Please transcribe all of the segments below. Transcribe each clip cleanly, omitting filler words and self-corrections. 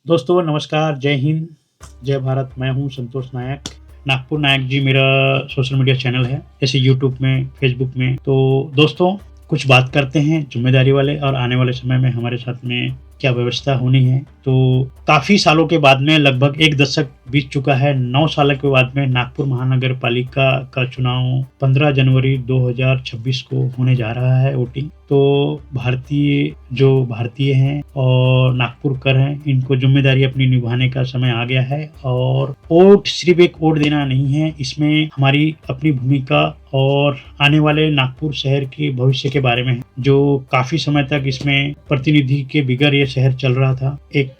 दोस्तों नमस्कार, जय हिंद, जय भारत। मैं हूँ संतोष नायक। नागपुर नायक जी मेरा सोशल मीडिया चैनल है, जैसे यूट्यूब में, फेसबुक में। तो दोस्तों कुछ बात करते हैं ज़िम्मेदारी वाले और आने वाले समय में हमारे साथ में क्या व्यवस्था होनी है। तो काफ़ी सालों के बाद में लगभग 1 दशक बीत चुका है, 9 साल के बाद में नागपुर महानगर पालिका का चुनाव 15 जनवरी 2026 को होने जा रहा है वोटिंग। तो भारतीय हैं और नागपुरकर हैं, इनको ज़िम्मेदारी अपनी निभाने का समय आ गया है और वोट सिर्फ़ एक वोट देना नहीं है, इसमें हमारी अपनी भूमिका और आने वाले नागपुर शहर के भविष्य के बारे में है, जो काफ़ी समय तक इसमें प्रतिनिधि के बगैर ये शहर चल रहा था। एक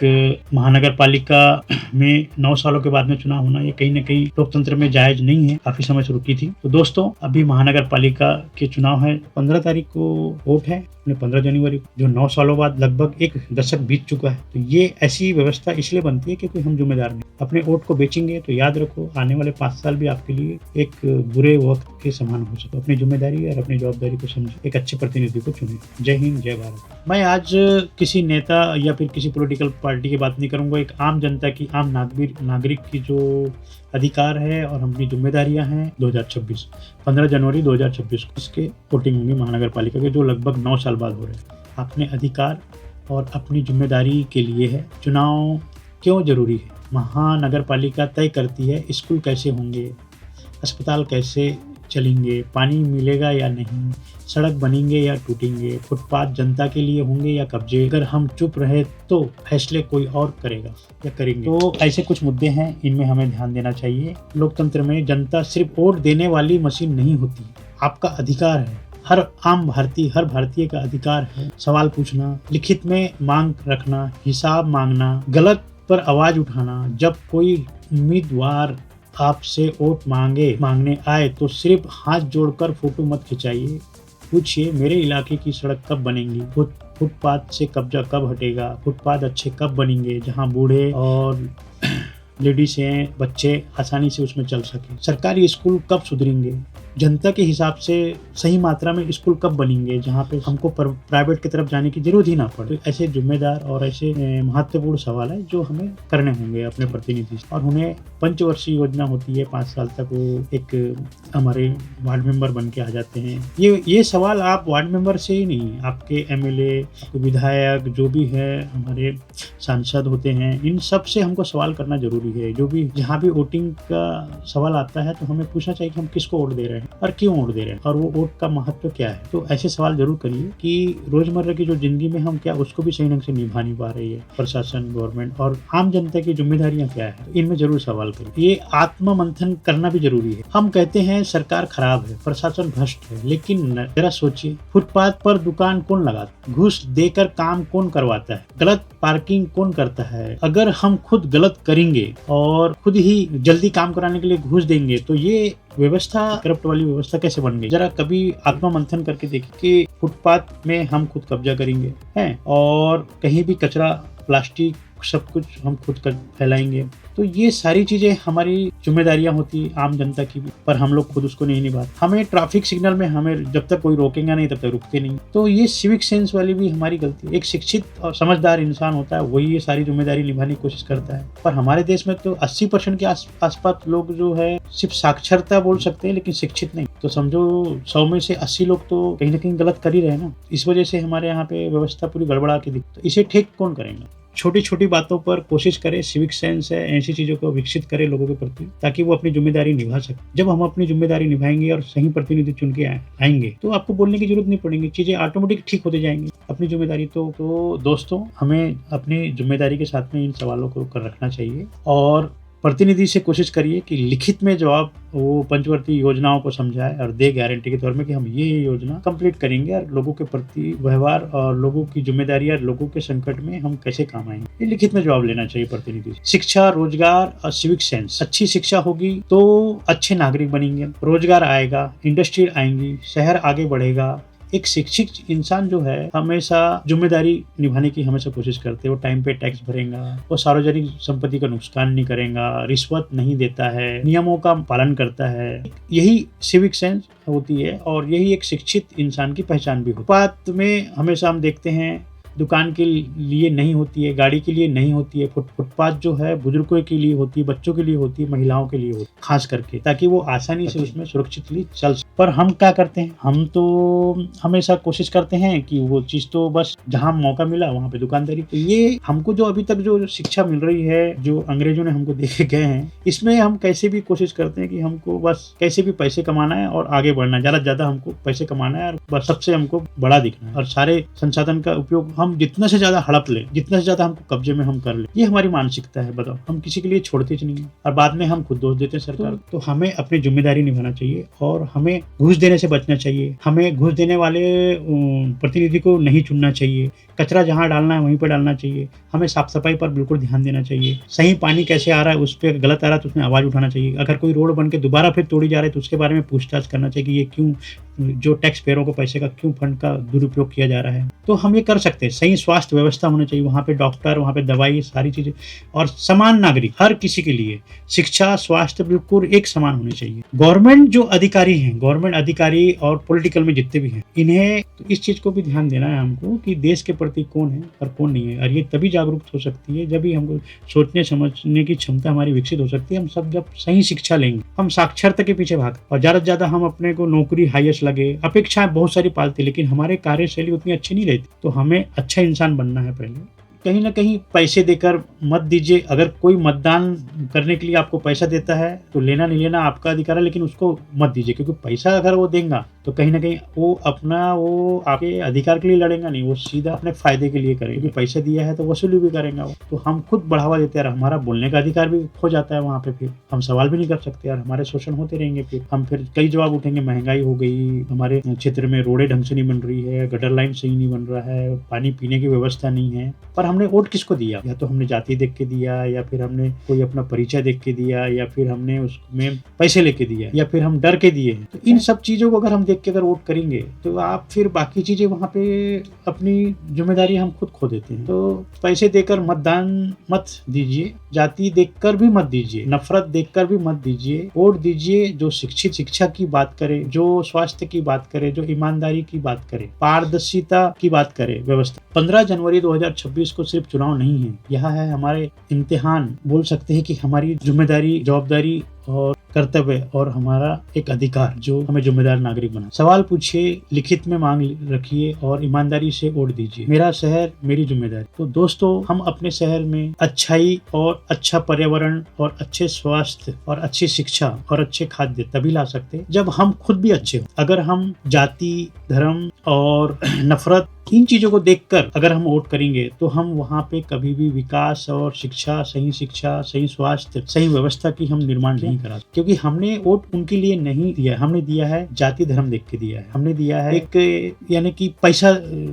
महानगर पालिका में 9 सालों के बाद में चुनाव होना ये कहीं न कहीं लोकतंत्र में जायज़ नहीं है, काफ़ी समय से रुकी थी। तो दोस्तों अभी महानगर पालिका के चुनाव है, 15 तारीख को वोट है, 15 जनवरी को, जो 9 सालों बाद लगभग 1 दशक बीत चुका है। तो ये ऐसी व्यवस्था इसलिए बनती है क्योंकि हम ज़िम्मेदार नहीं। अपने वोट को बेचेंगे तो याद रखो आने वाले 5 साल भी आपके लिए एक बुरे वक़्त के समान हो सकते। अपनी ज़िम्मेदारी और अपनी जवाबदारी को समझो, एक अच्छे प्रतिनिधि को चुनें। जय हिंद, जय भारत। मैं आज किसी नेता या फिर किसी पॉलिटिकल पार्टी की बात नहीं करूँगा, एक आम जनता की, आम नागरिक की जो अधिकार है और अपनी ज़िम्मेदारियाँ हैं 2026 15 जनवरी 2026 को इसके वोटिंग होंगी महानगर पालिका के, जो लगभग 9 साल बाद हो रहे हैं। अपने अधिकार और अपनी ज़िम्मेदारी के लिए है। चुनाव क्यों ज़रूरी है? महानगर पालिका तय करती है स्कूल कैसे होंगे, अस्पताल कैसे चलेंगे, पानी मिलेगा या नहीं, सड़क बनेंगे या टूटेंगे, फुटपाथ जनता के लिए होंगे या कब्जे। अगर हम चुप रहे तो फैसले कोई और करेगा या करेंगे। तो ऐसे कुछ मुद्दे हैं, इनमें हमें ध्यान देना चाहिए। लोकतंत्र में जनता सिर्फ वोट देने वाली मशीन नहीं होती, आपका अधिकार है। हर भारतीय का अधिकार है सवाल पूछना, लिखित में मांग रखना, हिसाब मांगना, गलत पर आवाज उठाना। जब कोई उम्मीदवार आपसे वोट मांगने आए तो सिर्फ हाथ जोड़कर फोटो मत खिंचाइए। पूछिए मेरे इलाके की सड़क कब बनेंगी, फुटपाथ से कब्जा कब हटेगा, फुटपाथ अच्छे कब बनेंगे जहां बूढ़े और लेडीज हैं, बच्चे आसानी से उसमें चल सके। सरकारी स्कूल कब सुधरेंगे, जनता के हिसाब से सही मात्रा में स्कूल कब बनेंगे जहाँ पे हमको प्राइवेट की तरफ जाने की जरूरत ही ना पड़े। तो ऐसे जिम्मेदार और ऐसे महत्वपूर्ण सवाल है जो हमें करने होंगे अपने प्रतिनिधि से। और उन्हें पंचवर्षीय योजना होती है, 5 साल तक वो एक हमारे वार्ड मेंबर बन के आ जाते हैं। ये सवाल आप वार्ड मेंबर से ही नहीं, आपके एमएलए, विधायक जो भी है, हमारे सांसद होते हैं, इन सब से हमको सवाल करना जरूरी है। जो भी जहाँ भी वोटिंग का सवाल आता है तो हमें पूछना चाहिए कि हम किसको वोट दे रहे हैं और क्यों वोट दे रहे हैं और वो वोट का महत्व क्या है। तो ऐसे सवाल जरूर करिए कि रोजमर्रा की जो जिंदगी में हम क्या उसको भी सही ढंग से निभा नहीं पा रही है प्रशासन, गवर्नमेंट, और आम जनता की जिम्मेदारियां क्या है, तो इनमें जरूर सवाल करिए। ये आत्म मंथन करना भी जरूरी है। हम कहते हैं सरकार खराब है, प्रशासन भ्रष्ट है, लेकिन जरा सोचिए फुटपाथ पर दुकान कौन लगाता है, घूस देकर काम कौन करवाता है, गलत पार्किंग कौन करता है। अगर हम खुद गलत करेंगे और खुद ही जल्दी काम कराने के लिए घूस देंगे तो ये व्यवस्था, करप्ट वाली व्यवस्था कैसे बन गई। जरा कभी आत्मा मंथन करके देखिए कि फुटपाथ में हम खुद कब्जा करेंगे हैं और कहीं भी कचरा, प्लास्टिक, सब कुछ हम खुद कर फैलाएंगे। तो ये सारी चीजें हमारी जिम्मेदारियां होती आम जनता की भी, पर हम लोग खुद उसको नहीं निभाते। हमें ट्रैफिक सिग्नल में हमें जब तक कोई रोकेगा नहीं तब तक रुकते नहीं। तो ये सिविक सेंस वाली भी हमारी गलती है। एक शिक्षित और समझदार इंसान होता है, वही ये सारी जिम्मेदारी निभाने की कोशिश करता है। पर हमारे देश में तो 80% के आसपास लोग जो है सिर्फ साक्षरता बोल सकते हैं लेकिन शिक्षित नहीं। तो समझो 100 में से 80 लोग तो कहीं ना कहीं गलत कर ही रहे हैं ना। इस वजह से हमारे यहाँ पे व्यवस्था पूरी गड़बड़ा के दिखती। तो इसे ठीक कौन करेंगे। छोटी छोटी बातों पर कोशिश करें, सिविक सेंस है, ऐसी चीजों को विकसित करें लोगों के प्रति, ताकि वो अपनी जिम्मेदारी निभा सके। जब हम अपनी जिम्मेदारी निभाएंगे और सही प्रतिनिधि चुन के आएंगे तो आपको बोलने की जरूरत नहीं पड़ेगी, चीजें ऑटोमेटिक ठीक होते जाएंगी। अपनी जिम्मेदारी तो दोस्तों हमें अपनी जिम्मेदारी के साथ में इन सवालों को कर रखना चाहिए और प्रतिनिधि से कोशिश करिए कि लिखित में जवाब वो पंचवर्षीय योजनाओं को समझाए और दे गारंटी के तौर में कि हम ये योजना कंप्लीट करेंगे और लोगों के प्रति व्यवहार और लोगों की जिम्मेदारी और लोगों के संकट में हम कैसे काम आएंगे, ये लिखित में जवाब लेना चाहिए प्रतिनिधि से। शिक्षा, रोजगार और सिविक सेंस। अच्छी शिक्षा होगी तो अच्छे नागरिक बनेंगे, रोजगार आएगा, इंडस्ट्री आएंगी, शहर आगे बढ़ेगा। एक शिक्षित इंसान जो है हमेशा जिम्मेदारी निभाने की हमेशा कोशिश करते हैं। वो टाइम पे टैक्स भरेगा, वो सार्वजनिक संपत्ति का नुकसान नहीं करेगा, रिश्वत नहीं देता है, नियमों का पालन करता है। यही सिविक सेंस होती है और यही एक शिक्षित इंसान की पहचान भी होती है। बात में हमेशा हम देखते हैं दुकान के लिए नहीं होती है, गाड़ी के लिए नहीं होती है। फुटपाथ जो है बुजुर्गों के लिए होती है, बच्चों के लिए होती है, महिलाओं के लिए होती है खास करके, ताकि वो आसानी से उसमें सुरक्षितली चल सके। पर हम क्या करते हैं, हम तो हमेशा कोशिश करते हैं कि वो चीज तो बस जहाँ मौका मिला वहाँ पे दुकानदारी। तो ये हमको जो अभी तक जो शिक्षा मिल रही है, जो अंग्रेजों ने हमको दे के गए हैं, इसमें हम कैसे भी कोशिश करते हैं कि हमको बस कैसे भी पैसे कमाना है और आगे बढ़ना है, ज्यादा से ज्यादा हमको पैसे कमाना है और बस सबसे हमको बड़ा दिखना है, और सारे संसाधन का उपयोग हम जितना से ज्यादा हड़प ले, जितना से ज्यादा हमको कब्जे में हम कर ले। ये हमारी मानसिकता है। बताओ, हम किसी के लिए छोड़ते नहीं है और बाद में हम खुद दोष देते हैं सरकार। तो हमें अपनी जिम्मेदारी निभाना चाहिए और हमें घूस देने से बचना चाहिए। हमें घूस देने वाले प्रतिनिधि को नहीं चुनना चाहिए। कचरा जहाँ डालना है वहीं पर डालना चाहिए। हमें साफ सफाई पर बिल्कुल ध्यान देना चाहिए। सही पानी कैसे आ रहा है, उस पर गलत आ रहा है तो उसमें आवाज उठाना चाहिए। अगर कोई रोड बन के दोबारा फिर तोड़ी जा रही है तो उसके बारे में पूछताछ करना चाहिए कि ये क्यों, जो टैक्स पेयरों को पैसे का क्यों फंड का दुरुपयोग किया जा रहा है। तो हम ये कर सकते हैं। सही स्वास्थ्य व्यवस्था होनी चाहिए, वहाँ पे डॉक्टर, वहाँ पे दवाई, सारी चीजें, और समान नागरिक हर किसी के लिए शिक्षा, स्वास्थ्य बिल्कुल एक समान होनी चाहिए। गवर्नमेंट जो अधिकारी हैं, गवर्नमेंट अधिकारी और पॉलिटिकल में जितने भी हैं, इन्हें तो इस चीज को भी ध्यान देना है हमको कि देश के प्रति कौन है और कौन नहीं है। और ये तभी जागरूक हो सकती है जब भी हमको सोचने समझने की क्षमता हमारी विकसित हो सकती है। हम सब जब सही शिक्षा लेंगे, हम साक्षरता के पीछे भाग, और ज्यादा से ज्यादा हम अपने को नौकरी हाईएस्ट लगे, अपेक्षाएं बहुत सारी पालती, लेकिन हमारे कार्यशैली उतनी अच्छी नहीं रहती। तो हमें अच्छा इंसान बनना है पहले। कहीं ना कहीं पैसे देकर मत दीजिए। अगर कोई मतदान करने के लिए आपको पैसा देता है तो लेना नहीं लेना आपका अधिकार है, लेकिन उसको मत दीजिए, क्योंकि पैसा अगर वो देगा तो कहीं ना कहीं वो आपके अधिकार के लिए लड़ेगा नहीं, वो सीधा अपने फायदे के लिए करेगा। क्योंकि पैसा दिया है तो वसूली भी करेगा वो। तो हम खुद बढ़ावा देते हैं, हमारा बोलने का अधिकार भी खो जाता है वहाँ पे। फिर हम सवाल भी नहीं कर सकते और हमारे शोषण होते रहेंगे। फिर कई जवाब उठेंगे, महंगाई हो गई, हमारे क्षेत्र में रोडें ढंग से नहीं बन रही है, गटर लाइन सही नहीं बन रहा है, पानी पीने की व्यवस्था नहीं है। पर हमने वोट किसको दिया? या तो हमने जाति देख के दिया, या फिर हमने कोई अपना परिचय देख के दिया, या फिर हमने उसमें पैसे लेके दिया, या फिर हम डर के दिए। तो इन सब चीजों को अगर हम देख के अगर वोट करेंगे तो आप फिर बाकी चीजें वहां पे अपनी जिम्मेदारी हम खुद खो देते हैं। तो पैसे देकर मतदान मत दीजिए, जाति देखकर भी मत दीजिए, नफरत देखकर भी मत दीजिए। वोट दीजिए जो शिक्षित शिक्षा की बात करे, जो स्वास्थ्य की बात करे, जो ईमानदारी की बात करे, पारदर्शिता की बात करे, व्यवस्था। 15 जनवरी 2026 को सिर्फ चुनाव नहीं है, यह है हमारे इम्तिहान। बोल सकते हैं कि हमारी जिम्मेदारी, जवाबदारी और कर्तव्य और हमारा एक अधिकार जो हमें जिम्मेदार नागरिक बना। सवाल पूछिए, लिखित में मांग रखिए और ईमानदारी से वोट दीजिए। मेरा शहर मेरी जिम्मेदारी। तो दोस्तों, हम अपने शहर में अच्छाई और अच्छा पर्यावरण और अच्छे स्वास्थ्य और अच्छी शिक्षा और अच्छे खाद्य तभी ला सकते हैं जब हम खुद भी अच्छे हो। अगर हम जाति, धर्म और नफरत, इन चीजों को देखकर अगर हम वोट करेंगे तो हम वहाँ पे कभी भी विकास और शिक्षा, सही स्वास्थ्य, सही व्यवस्था की हम निर्माण नहीं करा सकते। क्योंकि हमने वोट उनके लिए नहीं दिया, हमने दिया है जाति धर्म देख के दिया है। हमने दिया है एक, यानी कि पैसा,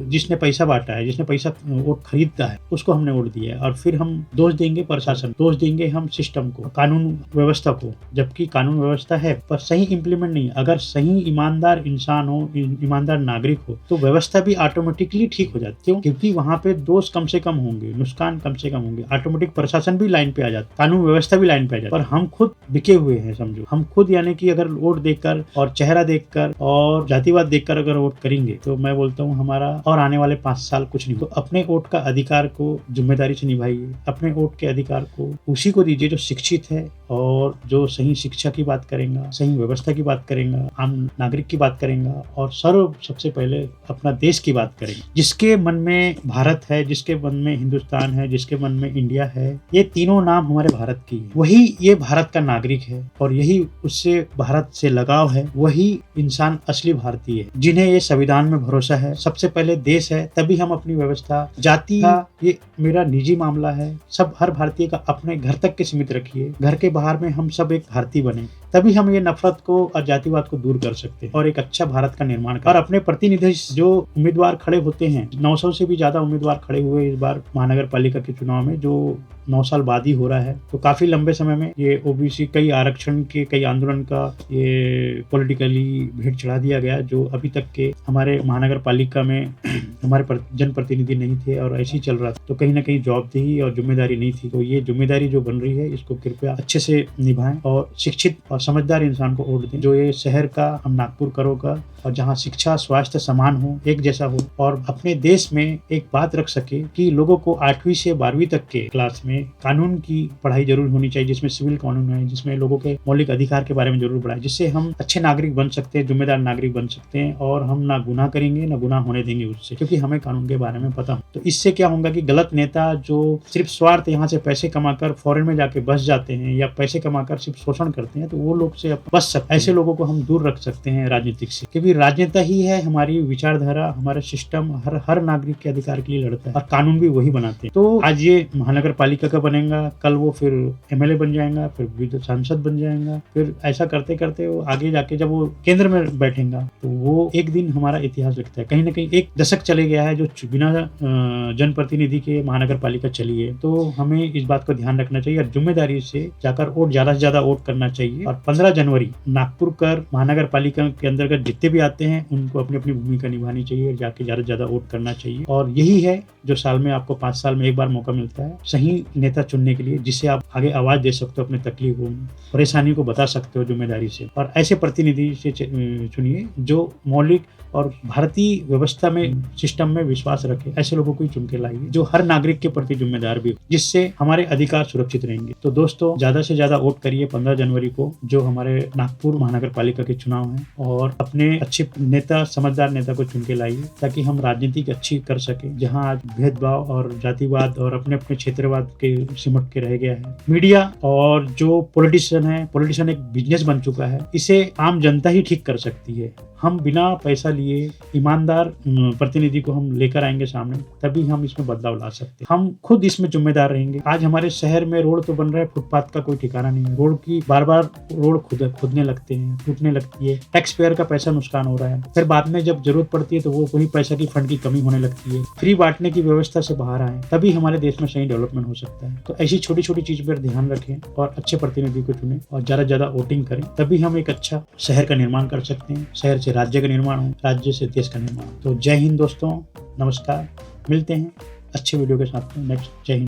जिसने पैसा बांटा है, जिसने पैसा वोट खरीदता है, उसको हमने वोट दिया है। और फिर हम दोष देंगे प्रशासन, दोष देंगे हम सिस्टम को, कानून व्यवस्था को, जबकि कानून व्यवस्था है पर सही इम्प्लीमेंट नहीं। अगर सही ईमानदार इंसान हो, ईमानदार नागरिक हो, तो व्यवस्था भी ऑटोमेटिकली ठीक हो जाती। क्यों? क्योंकि वहाँ पे दोष कम से कम होंगे, नुकसान कम से कम होंगे, ऑटोमेटिक प्रशासन भी लाइन पे आ जाता, कानून व्यवस्था भी लाइन पे आ जाती। पर हम खुद बिके हुए हैं, समझो। हम खुद, यानी कि अगर वोट देखकर और चेहरा देखकर और जातिवाद देखकर अगर वोट करेंगे तो मैं बोलता हूँ हमारा और आने वाले 5 साल कुछ नहीं। तो अपने वोट का अधिकार को जिम्मेदारी से निभाइए। अपने वोट के अधिकार को उसी को दीजिए जो शिक्षित है और जो सही शिक्षा की बात करेगा, सही व्यवस्था की बात करेगा, आम नागरिक की बात करेगा, और सबसे पहले अपना देश की बात करेगा। जिसके मन में भारत है, जिसके मन में हिंदुस्तान है, जिसके मन में इंडिया है, ये तीनों नाम हमारे भारत की है, वही ये भारत का नागरिक है और यही उससे भारत से लगाव है, वही इंसान असली भारतीय है, जिन्हें ये संविधान में भरोसा है। सबसे पहले देश है, तभी हम अपनी व्यवस्था। जाति ये मेरा निजी मामला है, सब हर भारतीय का अपने घर तक के सीमित रखिए। घर के बाहर में हम सब एक भारतीय बने, तभी हम ये नफरत को और जातिवाद को दूर कर सकते हैं और एक अच्छा भारत का निर्माण कर। और अपने प्रतिनिधि जो उम्मीदवार खड़े होते हैं, 900 से भी ज्यादा उम्मीदवार खड़े हुए इस बार महानगर पालिका के चुनाव में, जो 9 साल बाद ही हो रहा है। तो काफ़ी लंबे समय में ये ओबीसी कई आरक्षण के कई आंदोलन का ये पॉलिटिकली भेंट चढ़ा दिया गया, जो अभी तक के हमारे महानगर पालिका में हमारे जनप्रतिनिधि नहीं थे और ऐसे ही चल रहा था। तो कहीं ना कहीं जवाबदेही और जिम्मेदारी नहीं थी। तो ये जिम्मेदारी जो बन रही है इसको कृपया अच्छे से निभाएं और शिक्षित और समझदार इंसान को वोट दें, जो ये शहर का, हम नागपुर करो का, और जहाँ शिक्षा स्वास्थ्य समान हो, एक जैसा हो, और अपने देश में एक बात रख सके कि लोगों को 8वीं से 12वीं तक के क्लास में कानून की पढ़ाई जरूर होनी चाहिए, जिसमें सिविल कानून है, जिसमें लोगों के मौलिक अधिकार के बारे में जरूर पढ़ाए, जिससे हम अच्छे नागरिक बन सकते हैं, जिम्मेदार नागरिक बन सकते हैं, और हम ना गुनाह करेंगे ना गुनाह होने देंगे उससे, क्योंकि हमें कानून के बारे में पता हो। तो इससे क्या होगा कि गलत नेता जो सिर्फ स्वार्थ यहाँ से पैसे कमाकर फॉरेन में जाके बस जाते हैं या पैसे कमाकर सिर्फ शोषण करते हैं, तो वो लोग से बच सकते हैं। ऐसे लोगों को हम दूर रख सकते हैं राजनीतिक से, क्योंकि राजनेता ही है हमारी विचारधारा, हमारा सिस्टम हर नागरिक के अधिकार के लिए लड़ता है और कानून भी वही बनाते हैं। तो आज ये महानगर पालिका का बनेगा, कल वो फिर एमएलए बन जाएगा, फिर सांसद बन जाएगा, फिर ऐसा करते करते वो आगे जाके जब वो केंद्र में बैठेगा तो वो एक दिन हमारा इतिहास लिखता है। कहीं ना कहीं एक दशक चले गया है जो बिना जनप्रतिनिधि के महानगर पालिका चली है। तो हमें इस बात को ध्यान रखना चाहिए और जिम्मेदारी से जाकर वोट ज्यादा से ज्यादा वोट करना चाहिए। और 15 जनवरी नागपुर कर महानगर पालिका के अंतर्गत जितने भी आते हैं उनको अपनी अपनी भूमिका निभानी चाहिए, जाके ज्यादा से ज्यादा वोट करना चाहिए। और यही है जो साल में आपको 5 साल में एक बार मौका मिलता है सही नेता चुनने के लिए, जिससे आप आगे आवाज दे सकते हो, अपनी तकलीफों परेशानी को बता सकते हो जिम्मेदारी से। और ऐसे प्रतिनिधि से चुनिए जो मौलिक और भारतीय व्यवस्था में सिस्टम में विश्वास रखे। ऐसे लोगों को ही चुन के लाइए जो हर नागरिक के प्रति जिम्मेदार भी हो, जिससे हमारे अधिकार सुरक्षित रहेंगे। तो दोस्तों, ज्यादा से ज्यादा वोट करिए 15 जनवरी को, जो हमारे नागपुर महानगर पालिका के चुनाव हैं, और अपने अच्छे नेता, समझदार नेता को चुन के लाइए, ताकि हम राजनीति अच्छी कर सके। जहाँ आज भेदभाव और जातिवाद और अपने अपने क्षेत्रवाद के सिमट के रह गया है। मीडिया और जो पॉलिटिशियन एक बिजनेस बन चुका है, इसे आम जनता ही ठीक कर सकती है। हम बिना पैसा लिए ईमानदार प्रतिनिधि को हम लेकर आएंगे सामने, तभी हम इसमें बदलाव ला सकते हैं। हम खुद इसमें जिम्मेदार रहेंगे। आज हमारे शहर में रोड तो बन रहा है, फुटपाथ का कोई ठिकाना नहीं है। रोड की बार रोड खुदने लगते हैं, टूटने लगती है, टैक्स पेयर का पैसा नुकसान हो रहा है। फिर बाद में जब जरूरत पड़ती है तो वो वही पैसा की फंड की कमी होने लगती है। फ्री बांटने की व्यवस्था से बाहर आए, तभी हमारे देश में सही डेवलपमेंट हो सकता है। तो ऐसी छोटी छोटी चीज पर ध्यान रखें और अच्छे प्रतिनिधि को चुनें और ज्यादा से ज्यादा वोटिंग करें, तभी हम एक अच्छा शहर का निर्माण कर सकते हैं। शहर से राज्य का निर्माण हो, राज्य से देश का निर्माण हो। तो जय हिंद दोस्तों, नमस्कार। मिलते हैं अच्छे वीडियो के साथ में नेक्स्ट। जय हिंद।